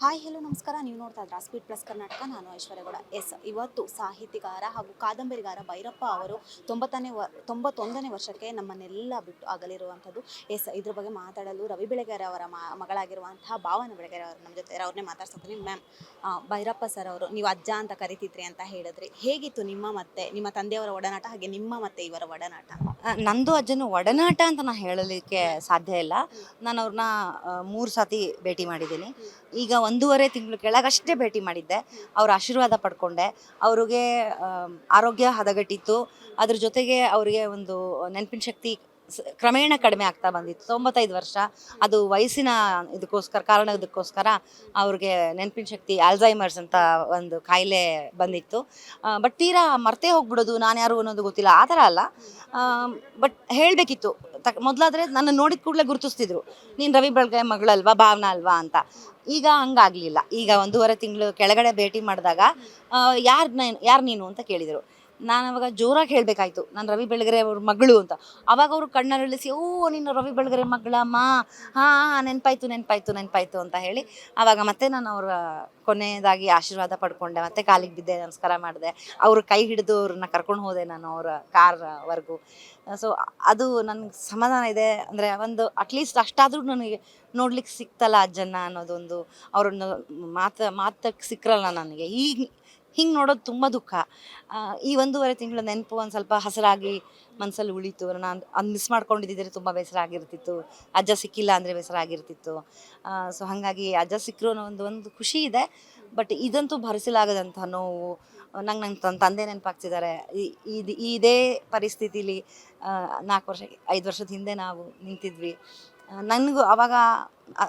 Hi hello ನಮಸ್ಕಾರ. ನೀವು ನೋಡ್ತಾ ಇದ್ರ ಸ್ಪೀಡ್ ಪ್ಲಸ್ ಕರ್ನಾಟಕ. ನಾನು ಐಶ್ವರ್ಯಗೌಡ. ಇವತ್ತು ಸಾಹಿತಿಗಾರ ಹಾಗೂ ಕಾದಂಬರಿಗಾರ ಭೈರಪ್ಪ ಅವರು 91ನೇ ವರ್ಷಕ್ಕೆ ನಮ್ಮನ್ನೆಲ್ಲ ಬಿಟ್ಟು ಅಗಲಿರುವಂಥದ್ದು. ಇದ್ರ ಬಗ್ಗೆ ಮಾತಾಡಲು ರವಿ ಬೆಳಗೆರೆ ಅವರ ಮಗಳಾಗಿರುವಂತಹ ಭಾವನ ಬೆಳಗೆರೆ ಅವರು ನಮ್ಮ ಜೊತೆ ಅವ್ರನ್ನೇ ಮಾತಾಡ್ಸೋತೀನಿ. ಮ್ಯಾಮ್, ಭೈರಪ್ಪ ಸರ್ ಅವರು ನೀವು ಅಜ್ಜ ಅಂತ ಕರಿತಿದ್ರಿ ಅಂತ ಹೇಳಿದ್ರಿ. ಹೇಗಿತ್ತು ನಿಮ್ಮ ತಂದೆಯವರ ಒಡನಾಟ, ಹಾಗೆ ನಿಮ್ಮ ಮತ್ತೆ ಇವರ ಒಡನಾಟ? ನಂದು ಅಜ್ಜನ ಒಡನಾಟ ಅಂತ ನಾನು ಹೇಳಲಿಕ್ಕೆ ಸಾಧ್ಯ ಇಲ್ಲ. ನಾನು ಅವ್ರನ್ನ 3 ಸತಿ ಭೇಟಿ ಮಾಡಿದ್ದೀನಿ. ಈಗ 1.5 ತಿಂಗಳು ಕೆಳಗಷ್ಟೇ ಭೇಟಿ ಮಾಡಿದ್ದೆ. ಅವ್ರ ಆಶೀರ್ವಾದ ಪಡ್ಕೊಂಡೆ. ಅವ್ರಿಗೆ ಆರೋಗ್ಯ ಹದಗೆಟ್ಟಿತ್ತು. ಅದ್ರ ಜೊತೆಗೆ ಅವರಿಗೆ ಒಂದು ನೆನಪಿನ ಶಕ್ತಿ ಕ್ರಮೇಣ ಕಡಿಮೆ ಆಗ್ತಾ ಬಂದಿತ್ತು. 95 ವರ್ಷ, ಅದು ವಯಸ್ಸಿನ ಕಾರಣದಕ್ಕೋಸ್ಕರ ಅವ್ರಿಗೆ ನೆನಪಿನ ಶಕ್ತಿ ಆಲ್ಝೈಮರ್ಸ್ ಅಂತ ಒಂದು ಕಾಯಿಲೆ ಬಂದಿತ್ತು. ಬಟ್ ತೀರಾ ಮರ್ತೇ ಹೋಗ್ಬಿಡೋದು, ನಾನು ಯಾರು ಅನ್ನೋದು ಗೊತ್ತಿಲ್ಲ, ಆ ಥರ ಅಲ್ಲ. ಬಟ್ ಹೇಳಬೇಕಿತ್ತು. ಮೊದಲಾದರೆ ನನ್ನ ನೋಡಿದ ಕೂಡಲೇ ಗುರುತಿಸ್ತಿದ್ರು, ನೀನು ರವಿ ಬೆಳಗೆ ಮಗಳಲ್ವಾ, ಭಾವನಾ ಅಲ್ವಾ ಅಂತ. ಈಗ ಹಂಗಾಗಲಿಲ್ಲ. ಈಗ 1.5 ತಿಂಗಳು ಕೆಳಗಡೆ ಭೇಟಿ ಮಾಡಿದಾಗ ಯಾರು ನೀನು ಅಂತ ಕೇಳಿದರು. ನಾನು ಅವಾಗ ಜೋರಾಗಿ ಹೇಳಬೇಕಾಯ್ತು, ನಾನು ರವಿ ಬೆಳಗೆರೆ ಅವ್ರ ಮಗಳು ಅಂತ. ಆವಾಗ ಅವರು ಕಣ್ಣರಳಿಸಿ, ಓ ನೀನು ರವಿ ಬೆಳಗೆರೆ ಮಗಳಮ್ಮ, ಹಾಂ ನೆನಪಾಯ್ತು ಅಂತ ಹೇಳಿ ಆವಾಗ ಮತ್ತೆ ನಾನು ಅವರ ಕೊನೆಯದಾಗಿ ಆಶೀರ್ವಾದ ಪಡ್ಕೊಂಡೆ. ಮತ್ತೆ ಕಾಲಿಗೆ ಬಿದ್ದೆ, ನಮಸ್ಕಾರ ಮಾಡಿದೆ. ಅವ್ರ ಕೈ ಹಿಡಿದು ಅವ್ರನ್ನ ಕರ್ಕೊಂಡು ಹೋದೆ ನಾನು ಅವರ ಕಾರ್ವರೆಗೂ. ಸೊ ಅದು ನನಗೆ ಸಮಾಧಾನ ಇದೆ. ಅಂದರೆ ಒಂದು ಅಟ್ಲೀಸ್ಟ್ ಅಷ್ಟಾದರೂ ನನಗೆ ನೋಡ್ಲಿಕ್ಕೆ ಸಿಕ್ತಲ್ಲ ಅಜ್ಜನ್ನ ಅನ್ನೋದೊಂದು. ಅವ್ರನ್ನ ಮಾತಕ್ಕೆ ಸಿಕ್ಕರಲ್ಲ ನನಗೆ. ಹಿಂಗೆ ನೋಡೋದು ತುಂಬ ದುಃಖ. ಈ 1.5 ತಿಂಗಳ ನೆನಪು ಒಂದು ಸ್ವಲ್ಪ ಹಸಿರಾಗಿ ಮನಸ್ಸಲ್ಲಿ ಉಳೀತು. ನಾನು ಅದು ಮಿಸ್ ಮಾಡ್ಕೊಂಡಿದ್ದಿದ್ರೆ ತುಂಬ ಬೇಸರ ಆಗಿರ್ತಿತ್ತು. ಅಜ್ಜ ಸಿಕ್ಕಿಲ್ಲ ಅಂದರೆ ಬೇಸರ ಆಗಿರ್ತಿತ್ತು. ಸೊ ಹಾಗಾಗಿ ಅಜ್ಜ ಸಿಕ್ಕರು ಅನ್ನೋ ಒಂದು ಖುಷಿ ಇದೆ. ಬಟ್ ಇದಂತೂ ಭರಿಸಲಾಗದಂಥ ನೋವು. ನನ್ನ ತಂದೆ ನೆನಪಾಗ್ತಿದ್ದಾರೆ. ಇದೇ ಪರಿಸ್ಥಿತಿಲಿ 5 ವರ್ಷದ ಹಿಂದೆ ನಾವು ನಿಂತಿದ್ವಿ. ನನಗೂ ಆವಾಗ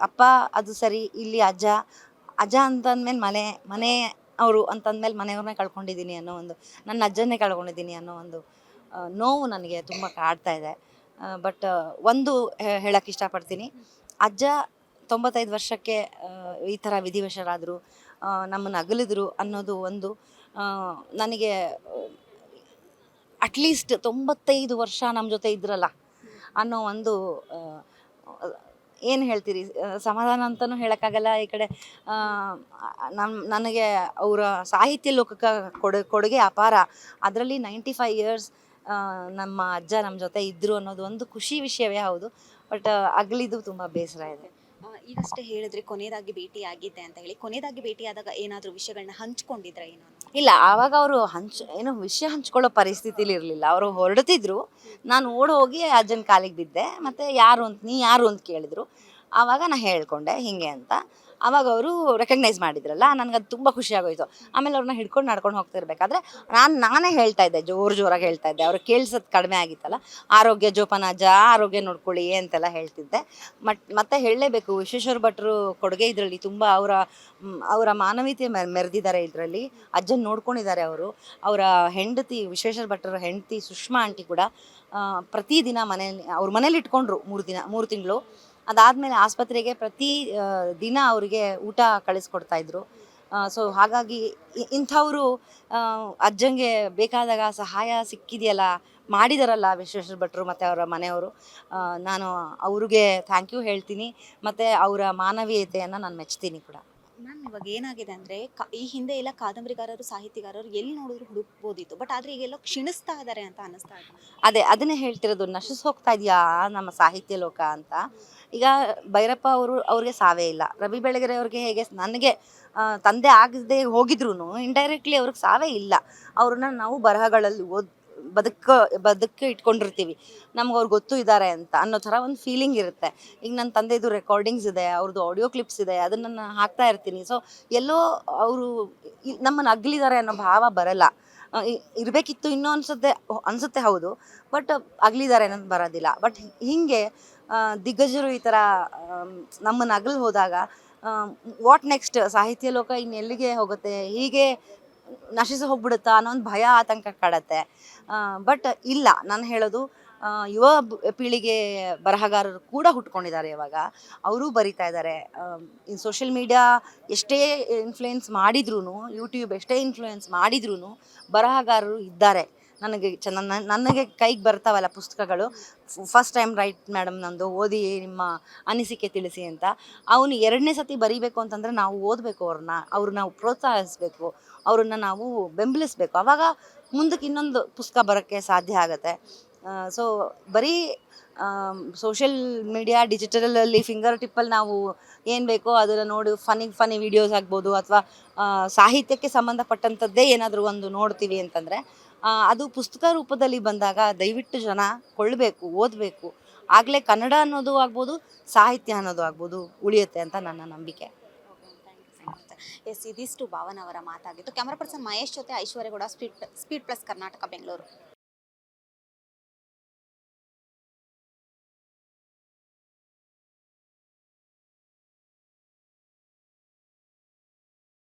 ಅಪ್ಪ ಅದು ಸರಿ, ಇಲ್ಲಿ ಅಜ್ಜ ಅಂತಂದಮೇಲೆ ಮನೆ ಅವರು ಅಂತಂದಮೇಲೆ ಮನೆಯವ್ರನ್ನೇ ಕಳ್ಕೊಂಡಿದ್ದೀನಿ ಅನ್ನೋ ಒಂದು, ನನ್ನ ಅಜ್ಜನ್ನೇ ಕಳ್ಕೊಂಡಿದ್ದೀನಿ ಅನ್ನೋ ಒಂದು ನೋವು ನನಗೆ ತುಂಬ ಕಾಡ್ತಾ ಇದೆ. ಬಟ್ ಒಂದು ಹೇಳಕ್ಕೆ ಇಷ್ಟಪಡ್ತೀನಿ, ಅಜ್ಜ 95 ವರ್ಷಕ್ಕೆ ಈ ಥರ ವಿಧಿವಶರಾದರು, ನಮ್ಮನ್ನು ಅಗಲಿದ್ರು ಅನ್ನೋದು ಒಂದು ನನಗೆ ಅಟ್ಲೀಸ್ಟ್ 95 ವರ್ಷ ನಮ್ಮ ಜೊತೆ ಇದ್ರಲ್ಲ ಅನ್ನೋ ಒಂದು ಏನು ಹೇಳ್ತೀರಿ, ಸಮಾಧಾನ ಅಂತಲೂ ಹೇಳೋಕ್ಕಾಗಲ್ಲ. ಈ ಕಡೆ ನನಗೆ ಅವರ ಸಾಹಿತ್ಯ ಲೋಕಕ್ಕೆ ಕೊಡುಗೆ ಅಪಾರ. ಅದರಲ್ಲಿ 95 ಇಯರ್ಸ್ ನಮ್ಮ ಅಜ್ಜ ನಮ್ಮ ಜೊತೆ ಇದ್ದರು ಅನ್ನೋದು ಒಂದು ಖುಷಿ ವಿಷಯವೇ ಹೌದು. ಬಟ್ ಅಗಲಿದ್ದು ತುಂಬ ಬೇಸರ ಇದೆ. ಈಗಷ್ಟೇ ಹೇಳಿದ್ರಿ ಕೊನೆಯದಾಗಿ ಭೇಟಿ ಆಗಿದ್ದೆ ಅಂತ ಹೇಳಿ. ಕೊನೆಯದಾಗಿ ಭೇಟಿಯಾದಾಗ ಏನಾದರೂ ವಿಷಯಗಳನ್ನ ಹಂಚ್ಕೊಂಡಿದ್ರೆ ಏನು? ಇಲ್ಲ, ಆವಾಗ ಅವರು ಏನೋ ವಿಷಯ ಹಂಚ್ಕೊಳ್ಳೋ ಪರಿಸ್ಥಿತಿಲಿ ಇರಲಿಲ್ಲ. ಅವರು ಹೊರಡ್ತಿದ್ರು, ನಾನು ಓಡಿ ಹೋಗಿ ಅಜ್ಜನ ಕಾಲಿಗೆ ಬಿದ್ದೆ. ಮತ್ತು ನೀ ಯಾರು ಅಂತ ಕೇಳಿದರು. ಆವಾಗ ನಾನು ಹೇಳ್ಕೊಂಡೆ ಹಿಂಗೆ ಅಂತ. ಆವಾಗ ಅವರು ರೆಕಗ್ನೈಸ್ ಮಾಡಿದ್ರಲ್ಲ, ನನಗದು ತುಂಬ ಖುಷಿಯಾಗೋಯಿತು. ಆಮೇಲೆ ಅವ್ರನ್ನ ಹಿಡ್ಕೊಂಡು ನಡ್ಕೊಂಡು ಹೋಗ್ತಿರ್ಬೇಕಾದ್ರೆ ನಾನೇ ಹೇಳ್ತಾ ಇದ್ದೆ, ಜೋರಾಗಿ ಹೇಳ್ತಾ ಇದ್ದೆ. ಅವ್ರಿಗೆ ಕೇಳಿಸೋದು ಕಡಿಮೆ ಆಗಿತ್ತಲ್ಲ, ಆರೋಗ್ಯ ಜೋಪಾನ ಅಜ್ಜ, ಆರೋಗ್ಯ ನೋಡ್ಕೊಳ್ಳಿ ಅಂತೆಲ್ಲ ಹೇಳ್ತಿದ್ದೆ. ಮತ್ತೆ ಹೇಳಲೇಬೇಕು, ವಿಶ್ವೇಶ್ವರ ಭಟ್ರು ಕೊಡುಗೆ ಇದರಲ್ಲಿ ತುಂಬ. ಅವರ ಮಾನವೀಯತೆ ಮೆರೆದಿದ್ದಾರೆ ಇದರಲ್ಲಿ. ಅಜ್ಜನ ನೋಡ್ಕೊಂಡಿದ್ದಾರೆ ಅವರು. ಅವರ ಹೆಂಡತಿ, ವಿಶ್ವೇಶ್ವರ ಭಟ್ರ ಹೆಂಡತಿ ಸುಷ್ಮಾ ಆಂಟಿ ಕೂಡ ಪ್ರತಿದಿನ ಅವ್ರ ಮನೇಲಿ ಇಟ್ಕೊಂಡ್ರು 3 ತಿಂಗಳು. ಅದಾದಮೇಲೆ ಆಸ್ಪತ್ರೆಗೆ ಪ್ರತಿ ದಿನ ಅವರಿಗೆ ಊಟ ಕಳಿಸ್ಕೊಡ್ತಾಯಿದ್ರು. ಸೊ ಹಾಗಾಗಿ ಇಂಥವರು ಅಜ್ಜಂಗೆ ಬೇಕಾದಾಗ ಸಹಾಯ ಸಿಕ್ಕಿದೆಯಲ್ಲ, ಮಾಡಿದಾರಲ್ಲ ವಿಶ್ವೇಶ್ವರ ಭಟ್ರು ಮತ್ತು ಅವರ ಮನೆಯವರು. ನಾನು ಅವ್ರಿಗೆ ಥ್ಯಾಂಕ್ ಯು ಹೇಳ್ತೀನಿ. ಮತ್ತು ಅವರ ಮಾನವೀಯತೆಯನ್ನು ನಾನು ಮೆಚ್ತೀನಿ ಕೂಡ. ಮ್ಯಾಮ್, ಇವಾಗ ಏನಾಗಿದೆ ಅಂದರೆ, ಈ ಹಿಂದೆ ಎಲ್ಲ ಕಾದಂಬರಿಗಾರರು, ಸಾಹಿತಿಗಾರರು ಎಲ್ಲಿ ನೋಡಿದ್ರು ಹುಡುಕ್ಬೋದಿತ್ತು. ಬಟ್ ಆದರೆ ಈಗೆಲ್ಲ ಕ್ಷೀಣಿಸ್ತಾ ಇದ್ದಾರೆ ಅಂತ ಅನ್ನಿಸ್ತಾ ಇದೆ. ಅದನ್ನೇ ಹೇಳ್ತಿರೋದು, ನಶಿಸ್ ಹೋಗ್ತಾ ಇದೆಯಾ ನಮ್ಮ ಸಾಹಿತ್ಯ ಲೋಕ ಅಂತ. ಈಗ ಭೈರಪ್ಪ ಅವ್ರಿಗೆ ಸಾವೇ ಇಲ್ಲ. ರವಿ ಬೆಳಗೆರೆ ಅವ್ರಿಗೆ ಹೇಗೆ ನನಗೆ ತಂದೆ ಆಗದೆ ಹೋಗಿದ್ರು ಇಂಡೈರೆಕ್ಟ್ಲಿ ಅವ್ರಿಗೆ ಸಾವೇ ಇಲ್ಲ. ಅವ್ರನ್ನ ನಾವು ಬರಹಗಳಲ್ಲಿ ಬದುಕು ಇಟ್ಕೊಂಡಿರ್ತೀವಿ, ನಮ್ಗೆ ಅವ್ರು ಗೊತ್ತು ಇದ್ದಾರೆ ಅಂತ ಅನ್ನೋ ಥರ ಒಂದು ಫೀಲಿಂಗ್ ಇರುತ್ತೆ. ಈಗ ನನ್ನ ತಂದೆದು ರೆಕಾರ್ಡಿಂಗ್ಸ್ ಇದೆ, ಅವ್ರದ್ದು ಆಡಿಯೋ ಕ್ಲಿಪ್ಸ್ ಇದೆ, ಅದನ್ನು ನಾನು ಹಾಕ್ತಾ ಇರ್ತೀನಿ. ಸೊ ಎಲ್ಲೋ ಅವರು ನಮ್ಮನ್ನು ಅಗಲಿದ್ದಾರೆ ಅನ್ನೋ ಭಾವ ಬರಲ್ಲ. ಇರಬೇಕಿತ್ತು ಇನ್ನೂ ಅನಿಸುತ್ತೆ ಹೌದು. ಬಟ್ ಅಗಲಿದ್ದಾರೆ ಅನ್ನೋದು ಬರೋದಿಲ್ಲ. ಬಟ್ ಹೀಗೆ ದಿಗ್ಗಜರು ಈ ಥರ ನಮ್ಮನ್ನು ಅಗಲು ಹೋದಾಗ ವಾಟ್ ನೆಕ್ಸ್ಟ್, ಸಾಹಿತ್ಯ ಲೋಕ ಇನ್ನೆಲ್ಲಿಗೆ ಹೋಗುತ್ತೆ, ಹೀಗೆ ನಶಿಸಿ ಹೋಗ್ಬಿಡುತ್ತಾ ಅನ್ನೋ ಒಂದು ಭಯ, ಆತಂಕ ಕಾಡತ್ತೆ. ಬಟ್ ಇಲ್ಲ, ನಾನು ಹೇಳೋದು, ಯುವ ಪೀಳಿಗೆ ಬರಹಗಾರರು ಕೂಡ ಹುಟ್ಕೊಂಡಿದ್ದಾರೆ ಇವಾಗ. ಅವರೂ ಬರಿತಾ ಇದ್ದಾರೆ. ಸೋಷಿಯಲ್ ಮೀಡಿಯಾ ಎಷ್ಟೇ ಇನ್ಫ್ಲುಯೆನ್ಸ್ ಮಾಡಿದ್ರೂ, ಯೂಟ್ಯೂಬ್ ಎಷ್ಟೇ ಇನ್ಫ್ಲುಯೆನ್ಸ್ ಮಾಡಿದ್ರೂ ಬರಹಗಾರರು ಇದ್ದಾರೆ. ನನಗೆ ಕೈಗೆ ಬರ್ತಾವಲ್ಲ ಪುಸ್ತಕಗಳು, ಫಸ್ಟ್ ಟೈಮ್ ರೈಟ್ ಮೇಡಮ್ ನಂದು, ಓದಿ ನಿಮ್ಮ ಅನಿಸಿಕೆ ತಿಳಿಸಿ ಅಂತ. ಅವನು 2ನೇ ಸತಿ ಬರೀಬೇಕು ಅಂತಂದರೆ ನಾವು ಓದಬೇಕು, ಅವ್ರನ್ನ ನಾವು ಪ್ರೋತ್ಸಾಹಿಸಬೇಕು, ಅವ್ರನ್ನ ನಾವು ಬೆಂಬಲಿಸಬೇಕು. ಆವಾಗ ಮುಂದಕ್ಕೆ ಇನ್ನೊಂದು ಪುಸ್ತಕ ಬರೋಕ್ಕೆ ಸಾಧ್ಯ ಆಗುತ್ತೆ. ಸೊ ಬರೀ ಸೋಷಿಯಲ್ ಮೀಡಿಯಾ ಡಿಜಿಟಲಲ್ಲಿ ಫಿಂಗರ್ ಟಿಪ್ಪಲ್ಲಿ ನಾವು ಏನು ಬೇಕೋ ಅದನ್ನು ನೋಡಿ ಫನಿ ವೀಡಿಯೋಸ್ ಆಗ್ಬೋದು, ಅಥವಾ ಸಾಹಿತ್ಯಕ್ಕೆ ಸಂಬಂಧಪಟ್ಟಂಥದ್ದೇ ಏನಾದರೂ ಒಂದು ನೋಡ್ತೀವಿ ಅಂತಂದರೆ ಅದು ಪುಸ್ತಕ ರೂಪದಲ್ಲಿ ಬಂದಾಗ ದಯವಿಟ್ಟು ಜನ ಕೊಳ್ಳಬೇಕು, ಓದಬೇಕು. ಆಗಲೇ ಕನ್ನಡ ಅನ್ನೋದು ಆಗ್ಬೋದು, ಸಾಹಿತ್ಯ ಅನ್ನೋದು ಆಗ್ಬೋದು ಉಳಿಯುತ್ತೆ ಅಂತ ನನ್ನ ನಂಬಿಕೆ. ಎಸ್, ಇದಿಷ್ಟು ಭಾವನ ಅವರ ಮಾತಾಗಿತ್ತು. ಕ್ಯಾಮ್ರಾ ಪರ್ಸನ್ ಮಹೇಶ್ ಜೊತೆ ಐಶ್ವರ್ಯ ಗೌಡ, ಸ್ಪೀಡ್ ಪ್ಲಸ್ ಕರ್ನಾಟಕ, ಬೆಂಗಳೂರು.